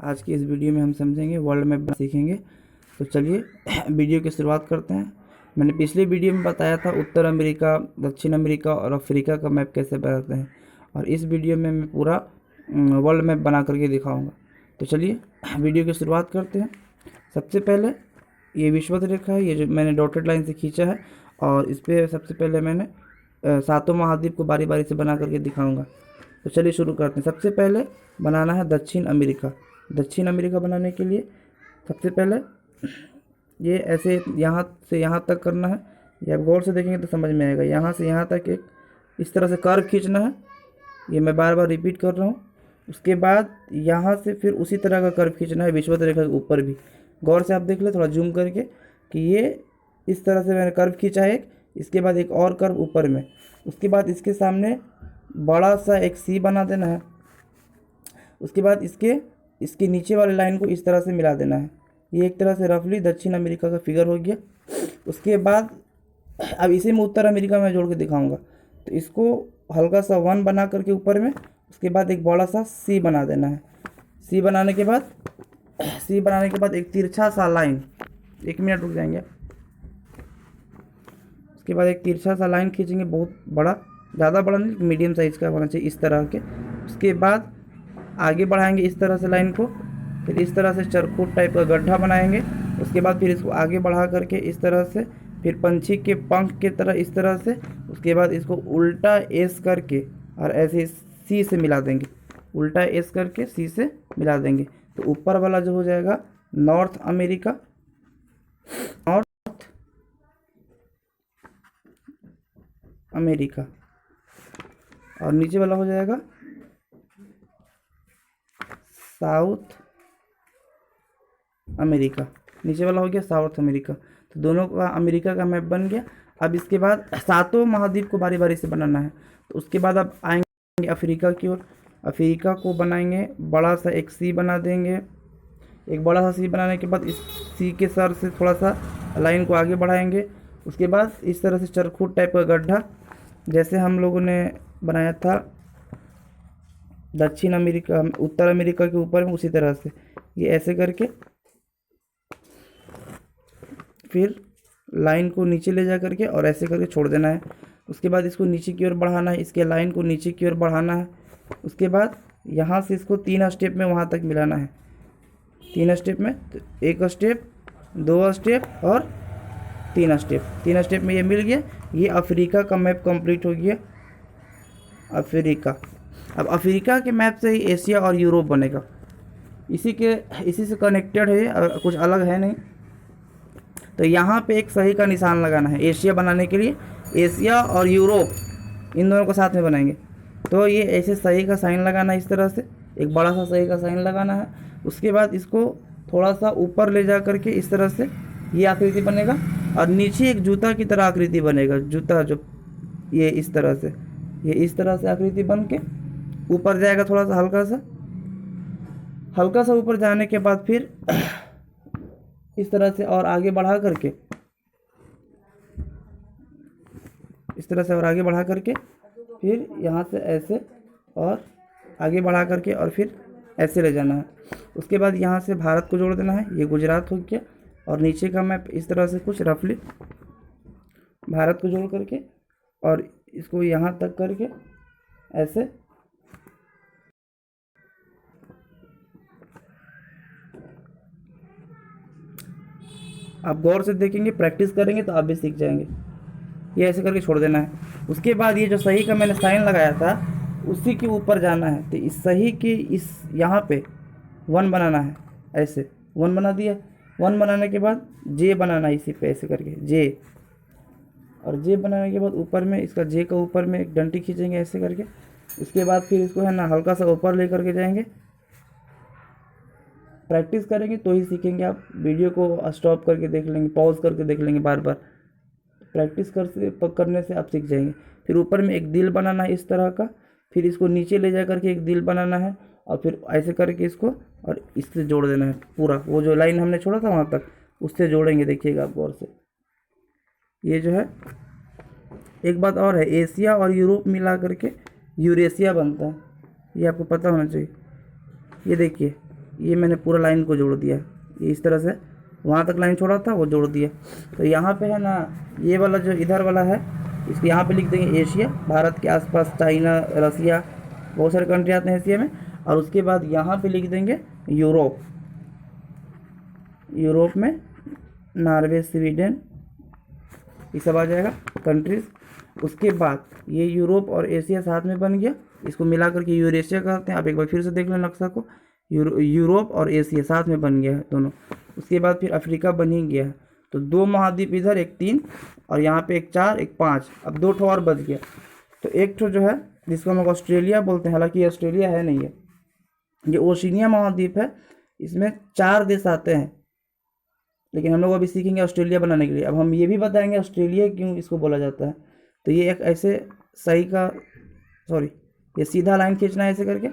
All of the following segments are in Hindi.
आज की इस वीडियो में हम समझेंगे वर्ल्ड मैप सीखेंगे। तो चलिए वीडियो की शुरुआत करते हैं। मैंने पिछले वीडियो में बताया था उत्तर अमेरिका, दक्षिण अमेरिका और अफ्रीका का मैप कैसे बनाते हैं, और इस वीडियो में मैं पूरा वर्ल्ड मैप बना करके दिखाऊंगा। तो चलिए वीडियो की शुरुआत करते हैं। सबसे पहले ये विषुवत रेखा है, ये जो मैंने डॉटेड लाइन से खींचा है, और इस पर सबसे पहले मैंने सातों महाद्वीप को बारी बारी से बना करके दिखाऊंगा। तो चलिए शुरू करते हैं। सबसे पहले बनाना है दक्षिण अमेरिका। दक्षिण अमेरिका बनाने के लिए सबसे पहले ये ऐसे यहाँ से यहाँ तक करना है। ये आप गौर से देखेंगे तो समझ में आएगा। यहाँ से यहाँ तक एक इस तरह से कर्व खींचना है। ये मैं बार बार रिपीट कर रहा हूँ। उसके बाद यहाँ से फिर उसी तरह का कर्व खींचना है विषुवत रेखा के ऊपर भी। गौर से आप देख ले थोड़ा जूम करके कि ये इस तरह से मैंने कर्व खींचा है एक, इसके बाद एक और कर्व ऊपर में। उसके बाद इसके सामने बड़ा सा एक सी बना देना है। उसके बाद इसके नीचे वाले लाइन को इस तरह से मिला देना है। ये एक तरह से रफली दक्षिण अमेरिका का फिगर हो गया। उसके बाद अब इसे मैं उत्तर अमेरिका में जोड़ के दिखाऊंगा। तो इसको हल्का सा 1 बना करके ऊपर में, उसके बाद एक बड़ा सा सी बना देना है। सी बनाने के बाद एक तिरछा सा लाइन, 1 मिनट रुक जाएंगे। उसके बाद एक तिरछा सा लाइन खींचेंगे, बहुत बड़ा, ज़्यादा बड़ा नहीं, मीडियम साइज़ का होना चाहिए इस तरह के। उसके बाद आगे बढ़ाएंगे इस तरह से लाइन को, फिर इस तरह से चरखूट टाइप का गड्ढा बनाएंगे। उसके बाद फिर इसको आगे बढ़ा करके इस तरह से, फिर पंछी के पंख के तरह इस तरह से। उसके बाद इसको उल्टा एस करके और ऐसे सी से मिला देंगे, उल्टा एस करके सी से मिला देंगे। तो ऊपर वाला जो हो जाएगा नॉर्थ अमेरिका, नॉर्थ अमेरिका, और नीचे वाला हो जाएगा साउथ अमेरिका। नीचे वाला हो गया साउथ अमेरिका। तो दोनों का अमेरिका का मैप बन गया। अब इसके बाद सातों महाद्वीप को बारी बारी से बनाना है। तो उसके बाद अब आएंगे अफ्रीका की ओर। अफ्रीका को बनाएंगे, बड़ा सा एक सी बना देंगे। एक बड़ा सा सी बनाने के बाद इस सी के सर से थोड़ा सा लाइन को आगे बढ़ाएंगे। उसके बाद इस तरह से चरखूट टाइप का गड्ढा, जैसे हम लोगों ने बनाया था दक्षिण अमेरिका, उत्तर अमेरिका के ऊपर में, उसी तरह से ये ऐसे करके फिर लाइन को नीचे ले जा करके और ऐसे करके छोड़ देना है। उसके बाद इसको नीचे की ओर बढ़ाना है, इसके लाइन को नीचे की ओर बढ़ाना है। उसके बाद यहाँ से इसको 3 स्टेप में वहाँ तक मिलाना है। 3 स्टेप में, तो 1 स्टेप, 2 स्टेप और 3 स्टेप। 3 स्टेप में ये मिल गया। ये अफ्रीका का मैप कंप्लीट हो गया। अफ्रीका, अब अफ्रीका के मैप से ही एशिया और यूरोप बनेगा। इसी से कनेक्टेड है, कुछ अलग है नहीं। तो यहाँ पे एक सही का निशान लगाना है एशिया बनाने के लिए। एशिया और यूरोप इन दोनों को साथ में बनाएंगे। तो ये ऐसे सही का साइन लगाना है, इस तरह से एक बड़ा सा सही का साइन लगाना है। उसके बाद इसको थोड़ा सा ऊपर ले जा करके इस तरह से ये आकृति बनेगा, और नीचे एक जूता की तरह आकृति बनेगा। जूता जो ये इस तरह से, ये इस तरह से आकृति बन के ऊपर जाएगा, थोड़ा सा हल्का सा ऊपर जाने के बाद फिर इस तरह से और आगे बढ़ा करके, इस तरह से और आगे बढ़ा करके फिर यहाँ से ऐसे और आगे बढ़ा करके और फिर ऐसे ले जाना है। उसके बाद यहाँ से भारत को जोड़ देना है। ये गुजरात हो गया, और नीचे का मैप इस तरह से कुछ रफली भारत को जोड़ करके और इसको यहाँ तक करके ऐसे आप गौर से देखेंगे, प्रैक्टिस करेंगे तो आप भी सीख जाएंगे। ये ऐसे करके छोड़ देना है। उसके बाद ये जो सही का मैंने साइन लगाया था उसी के ऊपर जाना है। तो इस सही के इस यहाँ पे 1 बनाना है। ऐसे 1 बना दिया। 1 बनाने के बाद जे बनाना है, इसी पे ऐसे करके जे, और जे बनाने के बाद ऊपर में इसका जे का ऊपर में एक डंटी खींचेंगे ऐसे करके। उसके बाद फिर इसको है ना हल्का सा ऊपर ले करके जाएंगे। प्रैक्टिस करेंगे तो ही सीखेंगे। आप वीडियो को स्टॉप करके देख लेंगे, पॉज करके देख लेंगे बार बार। प्रैक्टिस करने से आप सीख जाएंगे। फिर ऊपर में एक दिल बनाना है इस तरह का, फिर इसको नीचे ले जा करके एक दिल बनाना है, और फिर ऐसे करके इसको और इससे जोड़ देना है पूरा। वो जो लाइन हमने छोड़ा था वहाँ तक उससे जोड़ेंगे, देखिएगा आप गौर से। ये जो है, एक बात और है, एशिया और यूरोप मिला करके यूरेशिया बनता है, ये आपको पता होना चाहिए। ये देखिए ये मैंने पूरा लाइन को जोड़ दिया, ये इस तरह से वहाँ तक लाइन छोड़ा था वो जोड़ दिया। तो यहाँ पे है ना, ये वाला जो इधर वाला है इसको यहाँ पे लिख देंगे एशिया, भारत के आसपास चाइना, रसिया, बहुत सारे कंट्री आते हैं एशिया में। और उसके बाद यहाँ पे लिख देंगे यूरोप, यूरोप में नॉर्वे, स्वीडन, ये सब आ जाएगा कंट्रीज। उसके बाद ये यूरोप और एशिया साथ में बन गया, इसको मिला करके यूरेशिया कहते हैं। आप एक बार फिर से देख लें नक्शा को, यूरोप और एशिया साथ में बन गया है दोनों। उसके बाद फिर अफ्रीका बन ही गया है। तो 2 महाद्वीप इधर, एक 3 और यहाँ पे एक 4, एक 5, अब 2 ठो और बच गया। तो एक ठो जो है जिसको हम लोग ऑस्ट्रेलिया बोलते हैं, हालांकि ऑस्ट्रेलिया है नहीं है, ये ओशिनिया महाद्वीप है, इसमें 4 देश आते हैं। लेकिन हम लोग अभी सीखेंगे ऑस्ट्रेलिया बनाने के लिए। अब हम ये भी बताएंगे ऑस्ट्रेलिया क्यों इसको बोला जाता है। तो ये एक ऐसे सही का ये सीधा लाइन खींचना है ऐसे करके।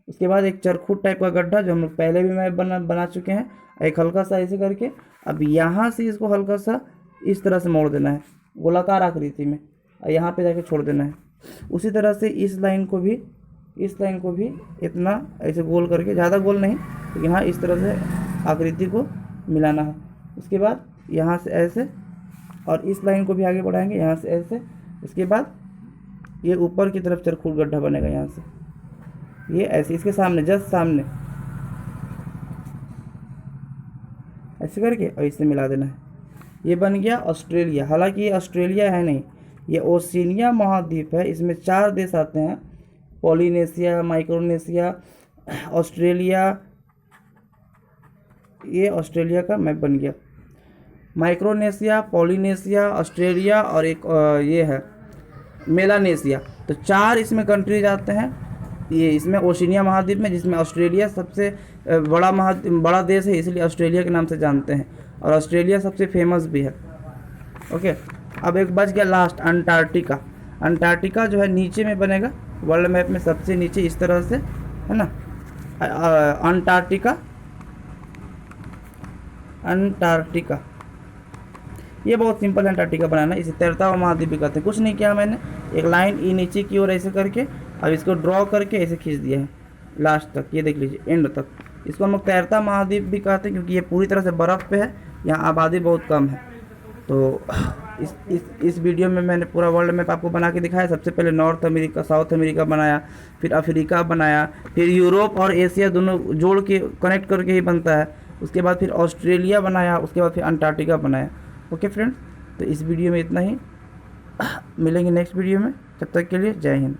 उसके बाद एक चरखूट टाइप का गड्ढा, जो हम लोग पहले भी मैप बना चुके हैं, एक हल्का सा ऐसे करके। अब यहाँ से इसको हल्का सा इस तरह से मोड़ देना है गोलाकार आकृति में, और यहाँ पे जाके छोड़ देना है। उसी तरह से इस लाइन को भी इतना ऐसे गोल करके, ज़्यादा गोल नहीं, तो यहाँ इस तरह से आकृति को मिलाना है। उसके बाद यहाँ से ऐसे, और इस लाइन को भी आगे बढ़ाएंगे यहाँ से ऐसे। उसके बाद ये ऊपर की तरफ चरखूट गड्ढा बनेगा यहाँ से, ये ऐसे इसके सामने, जस्ट सामने ऐसे करके और इससे मिला देना है। ये बन गया ऑस्ट्रेलिया। हालांकि ये ऑस्ट्रेलिया है नहीं, ये ओशिनिया महाद्वीप है। इसमें 4 देश आते हैं, पॉलिनेशिया, माइक्रोनेशिया, ऑस्ट्रेलिया। ये ऑस्ट्रेलिया का मैप बन गया। माइक्रोनेशिया, पॉलिनेशिया, ऑस्ट्रेलिया और एक ये है मेलानेशिया। तो 4 इसमें कंट्रीज आते हैं। ये इसमें ओशिनिया महाद्वीप में, जिसमें ऑस्ट्रेलिया सबसे बड़ा देश है, इसलिए ऑस्ट्रेलिया के नाम से जानते हैं। और ऑस्ट्रेलिया सबसे फेमस भी है। ओके, अब एक बच गया लास्ट, अंटार्कटिका। अंटार्कटिका जो है नीचे में बनेगा, वर्ल्ड मैप में सबसे नीचे इस तरह से, है ना। अंटार्कटिका ये बहुत सिंपल है अंटार्कटिका बनाना। इसे तैरता हुआ महाद्वीप भी कहते हैं। कुछ नहीं किया मैंने, एक लाइन नीचे की ओर ऐसे करके, अब इसको ड्रॉ करके ऐसे खींच दिया है लास्ट तक, ये देख लीजिए एंड तक। इसको हम लोग तैरता महाद्वीप भी कहते हैं, क्योंकि ये पूरी तरह से बर्फ़ पे है, यहाँ आबादी बहुत कम है। तो इस वीडियो में मैंने पूरा वर्ल्ड मैप आपको बना के दिखाया। सबसे पहले नॉर्थ अमेरिका, साउथ अमेरिका बनाया, फिर अफ्रीका बनाया, फिर यूरोप और एशिया दोनों जोड़ के कनेक्ट करके ही बनता है। उसके बाद फिर ऑस्ट्रेलिया बनाया, उसके बाद फिर अंटार्कटिका बनाया। ओके फ्रेंड्स, तो इस वीडियो में इतना ही, मिलेंगे नेक्स्ट वीडियो में। तब तक के लिए जय हिंद।